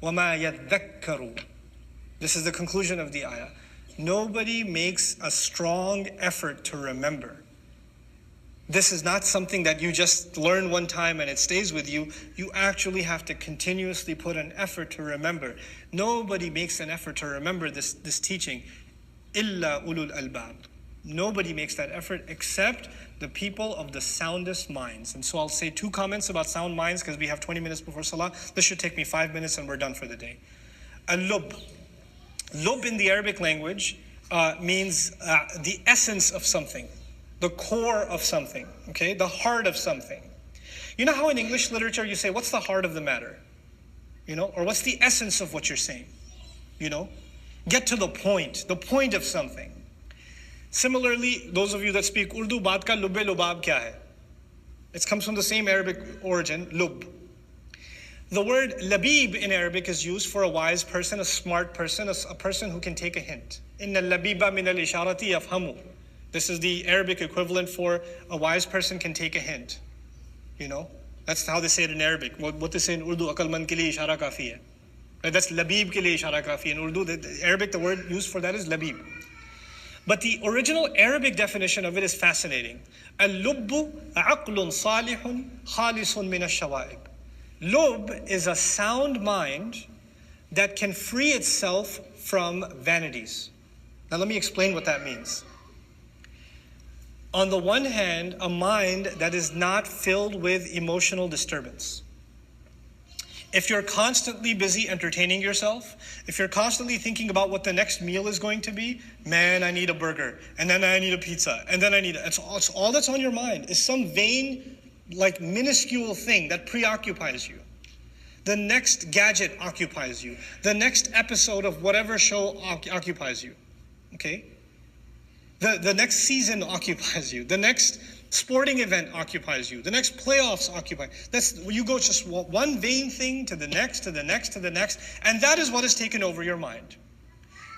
وَمَا يَذَّكَّرُ. This is the conclusion of the ayah. Nobody makes a strong effort to remember. This is not something that you just learn one time and it stays with you. You actually have to continuously put an effort to remember. Nobody makes an effort to remember this teaching. إِلَّا أُولُو الْأَلْبَابِ. Nobody makes that effort except the people of the soundest minds. And so I'll say 2 comments about sound minds because we have 20 minutes before Salah. This should take me 5 minutes and we're done for the day. Al-lub. Lub in the Arabic language means the essence of something, the core of something, okay? The heart of something. You know how in English literature you say, what's the heart of the matter? You know, or what's the essence of what you're saying? You know, get to the point of something. Similarly, those of you that speak Urdu, baat ka lubbe lubab kya hai? It comes from the same Arabic origin, lub. The word labib in Arabic is used for a wise person, a smart person, a person who can take a hint. Inna labiba min al-isharati yafhamu. This is the Arabic equivalent for a wise person can take a hint. You know, that's how they say it in Arabic. What they say in Urdu, akal man ke liye ishara kafi hai. Right? That's labib ke liye ishara kafi. In Urdu, the Arabic, the word used for that is labib. But the original Arabic definition of it is fascinating. Al-lubbu aqlun salihun khalisun min ash-shawaib. Lub is a sound mind that can free itself from vanities. Now let me explain what that means. On the one hand, a mind that is not filled with emotional disturbance. If you're constantly busy entertaining yourself, if you're constantly thinking about what the next meal is going to be, man, I need a burger, and then I need a pizza, and then I need, it's all that's on your mind is some vain, like minuscule thing that preoccupies you. The next gadget occupies you. The next episode of whatever show occupies you, okay? The next season occupies you. The next sporting event occupies you. The next playoffs occupy. That's you go just one vain thing to the next, to the next, to the next, and that is what has taken over your mind.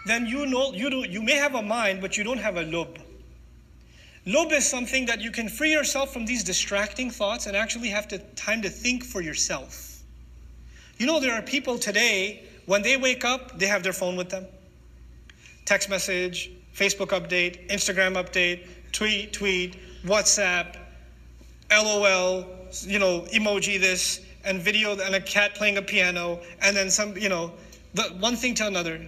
Then you may have a mind, but you don't have a lub. Lub is something that you can free yourself from these distracting thoughts and actually have time to think for yourself. You know, there are people today, when they wake up, they have their phone with them. Text message, Facebook update, Instagram update, tweet, WhatsApp, LOL, you know, emoji this, and video, and a cat playing a piano, and then some, you know, the one thing to another.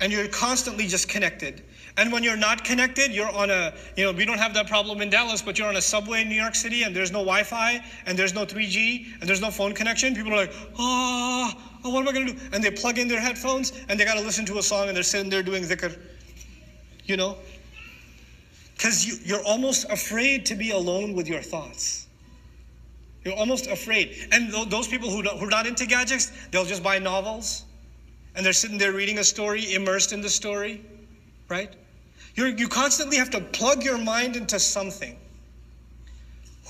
And you're constantly just connected. And when you're not connected, you're on a, you know, we don't have that problem in Dallas, but you're on a subway in New York City and there's no Wi-Fi and there's no 3G and there's no phone connection. People are like, oh, what am I going to do? And they plug in their headphones and they got to listen to a song and they're sitting there doing dhikr, you know? Because you're almost afraid to be alone with your thoughts. You're almost afraid. And those people who are not into gadgets, they'll just buy novels and they're sitting there reading a story, immersed in the story, right? You constantly have to plug your mind into something.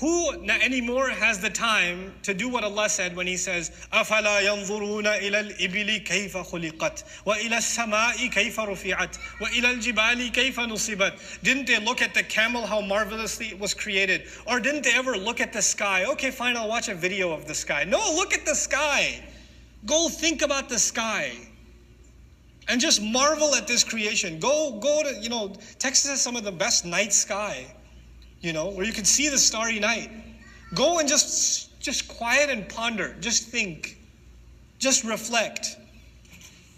Who anymore has the time to do what Allah said when He says, أَفَلَا يَنْظُرُونَ إِلَى الْإِبِلِ كَيْفَ خُلِقَتْ وَإِلَى السَّمَاءِ كَيْفَ رُفِعَتْ وَإِلَى الْجِبَالِ كَيْفَ نُصِبَتْ? Didn't they look at the camel, how marvelously it was created? Or didn't they ever look at the sky? Okay, fine, I'll watch a video of the sky. No, look at the sky. Go think about the sky. And just marvel at this creation. Go to, you know, Texas has some of the best night sky, you know, where you can see the starry night. Go and just quiet and ponder. Just think. Just reflect.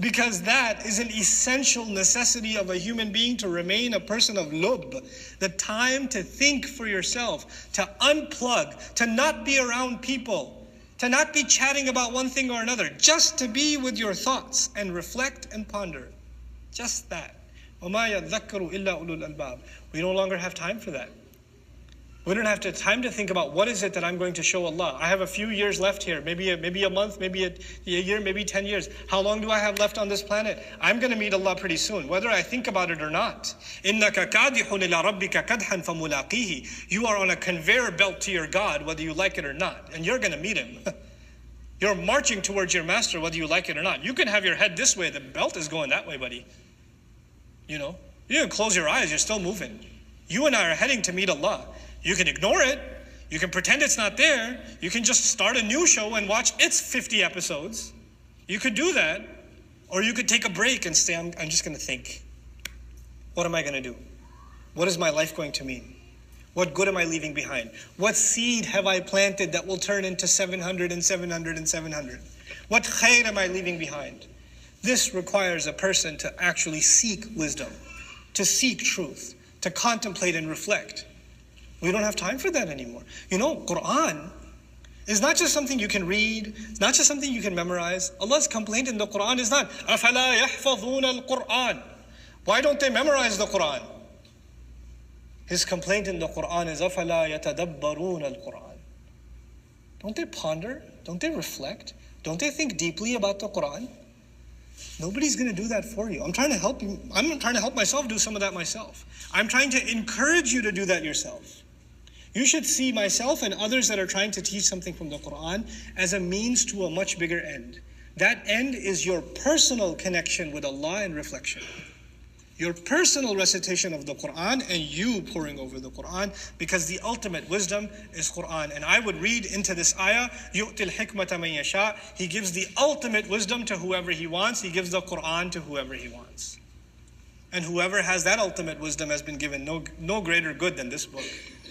Because that is an essential necessity of a human being to remain a person of lub. The time to think for yourself, to unplug, to not be around people, to not be chatting about one thing or another, just to be with your thoughts and reflect and ponder. Just that. وَمَا يَذَّكَّرُ إِلَّا أُولُو الْأَلْبَابِ. We no longer have time for that. We don't have time to think about what is it that I'm going to show Allah. I have a few years left here, maybe a month, maybe a year, maybe 10 years. How long do I have left on this planet? I'm going to meet Allah pretty soon, whether I think about it or not. إِنَّكَ كَادِحٌ إِلَىٰ رَبِّكَ كَدْحًا فَمُلَاقِيهِ. You are on a conveyor belt to your God, whether you like it or not, and you're going to meet Him. You're marching towards your master, whether you like it or not. You can have your head this way, the belt is going that way, buddy. You know, you can close your eyes, you're still moving. You and I are heading to meet Allah. You can ignore it. You can pretend it's not there. You can just start a new show and watch its 50 episodes. You could do that, or you could take a break and say, I'm just going to think. What am I going to do? What is my life going to mean? What good am I leaving behind? What seed have I planted that will turn into 700 and 700 and 700? What khair am I leaving behind? This requires a person to actually seek wisdom, to seek truth, to contemplate and reflect. We don't have time for that anymore. You know, Quran is not just something you can read, it's not just something you can memorize. Allah's complaint in the Quran is not, أَفَلَا يَحْفَظُونَ الْقُرْآنَ. Why don't they memorize the Quran? His complaint in the Quran is, أَفَلَا يَتَدَبَّرُونَ الْقُرْآنَ. Don't they ponder? Don't they reflect? Don't they think deeply about the Quran? Nobody's going to do that for you. I'm trying to help you. I'm trying to help myself do some of that myself. I'm trying to encourage you to do that yourself. You should see myself and others that are trying to teach something from the Quran as a means to a much bigger end. That end is your personal connection with Allah and reflection. Your personal recitation of the Quran and you poring over the Quran, because the ultimate wisdom is Quran. And I would read into this ayah, يُؤْتِ الْحِكْمَةَ مَنْ يَشَاءُ. He gives the ultimate wisdom to whoever He wants. He gives the Quran to whoever He wants. And whoever has that ultimate wisdom has been given no greater good than this book.